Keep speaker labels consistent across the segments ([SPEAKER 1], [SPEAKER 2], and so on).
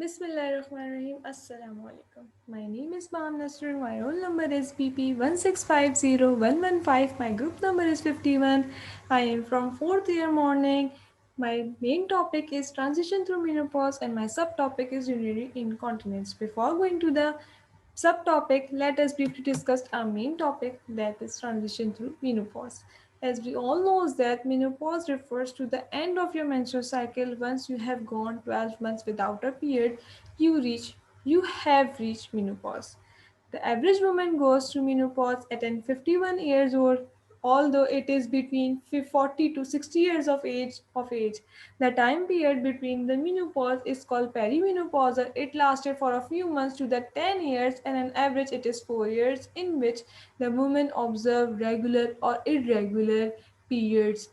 [SPEAKER 1] Bismillahirrahmanirrahim. Assalamu alaikum. My name is Baham Nasrun. My roll number is PP1650115. My group number is 51. I am from 4th year morning. My main topic is transition through menopause and my subtopic is urinary incontinence. Before going to the subtopic, let us briefly discuss our main topic, that is transition through menopause. As we all know that menopause refers to the end of your menstrual cycle. Once you have gone 12 months without a period, you have reached menopause. The average woman goes through menopause at 51 years old, although it is between 40 to 60 years of age. The time period between the menopause is called perimenopause. It lasted for a few months to the 10 years, and on average it is 4 years, in which the woman observe regular or irregular periods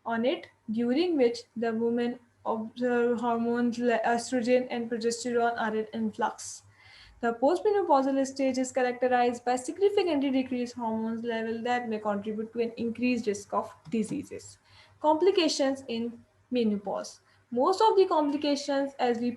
[SPEAKER 1] on it, during which the woman observe hormones like estrogen and progesterone are in influx. The postmenopausal stage is characterized by significantly decreased hormones level that may contribute to an increased risk of diseases. Complications in menopause. Most of the complications, as we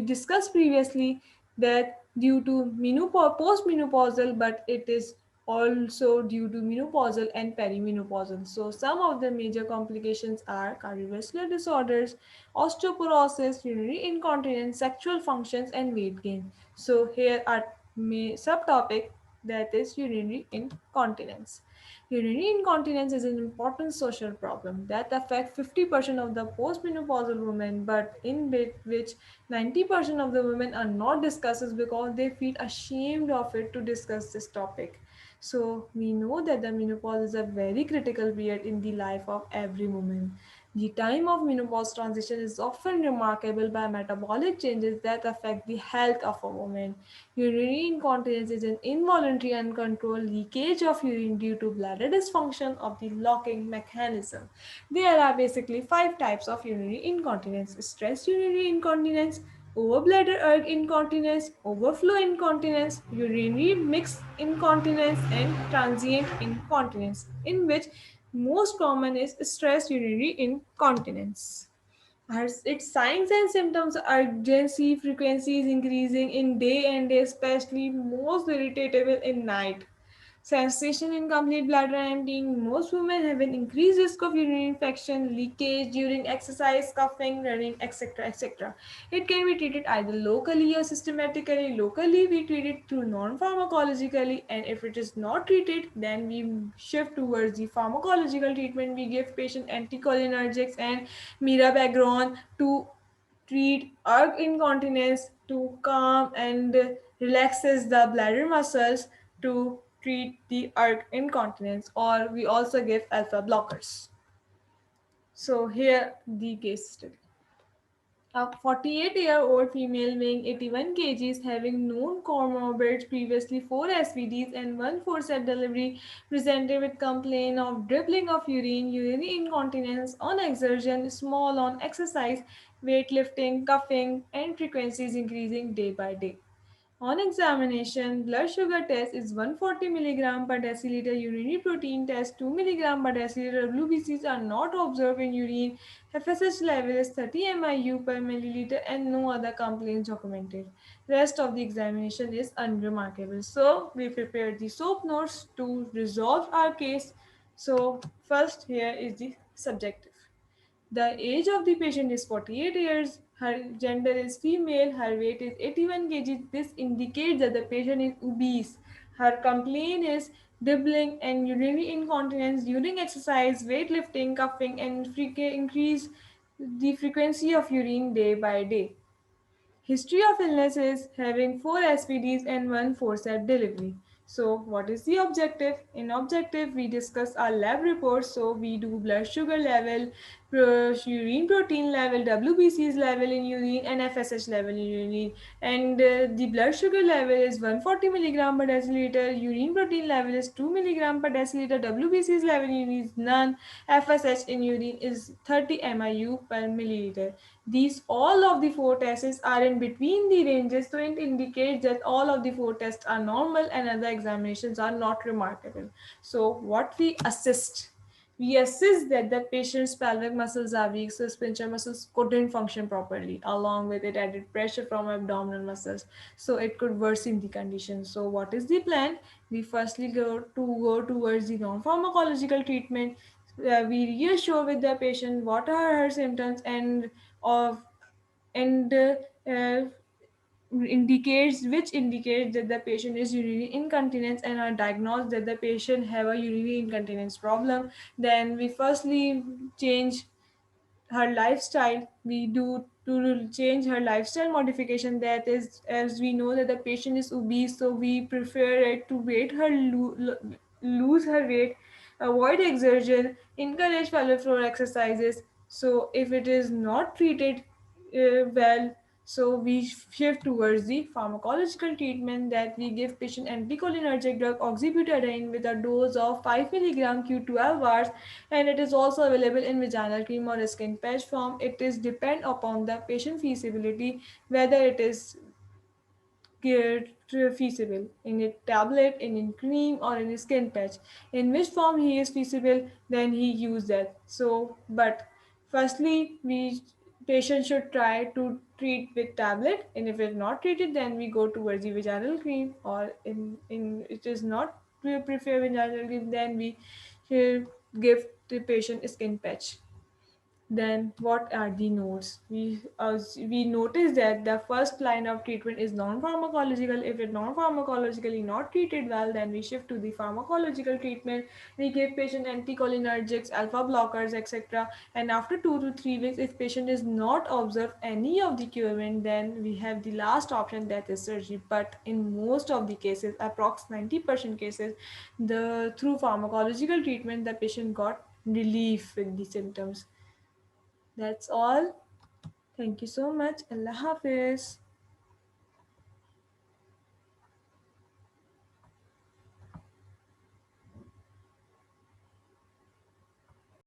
[SPEAKER 1] discussed previously, that due to postmenopausal, but it is also due to menopausal and perimenopausal. So some of the major complications are cardiovascular disorders, osteoporosis, urinary incontinence, sexual functions, and weight gain. So here are subtopic, that is urinary incontinence. Urinary incontinence is an important social problem that affects 50% of the postmenopausal women, but in which 90% of the women are not discussed because they feel ashamed of it to discuss this topic. So we know that the menopause is a very critical period in the life of every woman. The time of menopause transition is often remarkable by metabolic changes that affect the health of a woman. Urinary incontinence is an involuntary uncontrolled leakage of urine due to bladder dysfunction of the locking mechanism. There are basically five types of urinary incontinence: stress urinary incontinence, overbladder erg incontinence, overflow incontinence, urinary mixed incontinence, and transient incontinence, in which most common is stress urinary incontinence. Its signs and symptoms: urgency, frequency is increasing in day and day, especially most irritable in night. Sensation in complete bladder emptying. Most women have an increased risk of urinary infection, leakage during exercise, coughing, running, etc. etc. It can be treated either locally or systematically. Locally, we treat it through non-pharmacologically, and if it is not treated, then we shift towards the pharmacological treatment. We give patient anticholinergics and mirabegron to treat erg incontinence, to calm and relaxes the bladder muscles, to treat the erg incontinence, or we also give alpha blockers. So here the case study. A 48-year-old female weighing 81 kgs having known comorbids, previously 4 SVDs and 1 forceps delivery, presented with complaint of dribbling of urine, urinary incontinence on exertion, small on exercise, weightlifting, coughing, and frequencies increasing day by day. On examination, blood sugar test is 140 mg per deciliter, urinary protein test 2 mg per deciliter, WBCs are not observed in urine, FSH level is 30 MIU per milliliter, and no other complaints documented. Rest of the examination is unremarkable. So we prepared the soap notes to resolve our case. So first here is the subjective. The age of the patient is 48 years. Her gender is female. Her weight is 81 kg. This indicates that the patient is obese. Her complaint is dribbling and urinary incontinence during exercise, weightlifting, coughing, and increase the frequency of urine day by day. History of illness is having 4 SPDs and 1 forceps delivery. So, what is the objective? In objective, we discuss our lab reports. So, we do blood sugar level, urine protein level, WBC's level in urine, and FSH level in urine. And the blood sugar level is 140 milligram per deciliter, urine protein level is 2 milligram per deciliter, WBC's level in urine is none, FSH in urine is 30 MIU per milliliter. These all of the four tests are in between the ranges, so it indicates that all of the four tests are normal and other examinations are not remarkable. So what we assist? we assess that the patient's pelvic muscles are weak, so sphincter muscles couldn't function properly. Along with it, added pressure from abdominal muscles, so it could worsen the condition. So, what is the plan? We firstly go towards the non-pharmacological treatment. We reassure with the patient what are her symptoms of and indicates that the patient is urinary incontinence and are diagnosed that the patient have a urinary incontinence problem. Then we firstly change her lifestyle. We do to change her lifestyle modification, that is, as we know that the patient is obese, so we prefer it to lose her weight, avoid exertion, encourage pelvic floor exercises. So if it is not treated well, so we shift towards the pharmacological treatment, that we give patient anticholinergic drug oxybutadine with a dose of 5 milligram q 12 hours, and it is also available in vaginal cream or skin patch form. It is depend upon the patient feasibility whether it is get feasible in a tablet, in a cream, or in a skin patch. In which form he is feasible, then he use that. So, but firstly, we patient should try to treat with tablet, and if it's not treated, then we go towards the vaginal cream, or in it is not we prefer vaginal cream, then we give the patient a skin patch. Then what are the notes? We notice that the first line of treatment is non-pharmacological. If it non-pharmacologically not treated well, then we shift to the pharmacological treatment. We give patient anticholinergics, alpha blockers, etc. And after 2 to 3 weeks, if patient is not observed any of the curement, then we have the last option, that is surgery. But in most of the cases, approx 90% cases, the through pharmacological treatment, the patient got relief with the symptoms. That's all. Thank you so much. Allah Hafiz.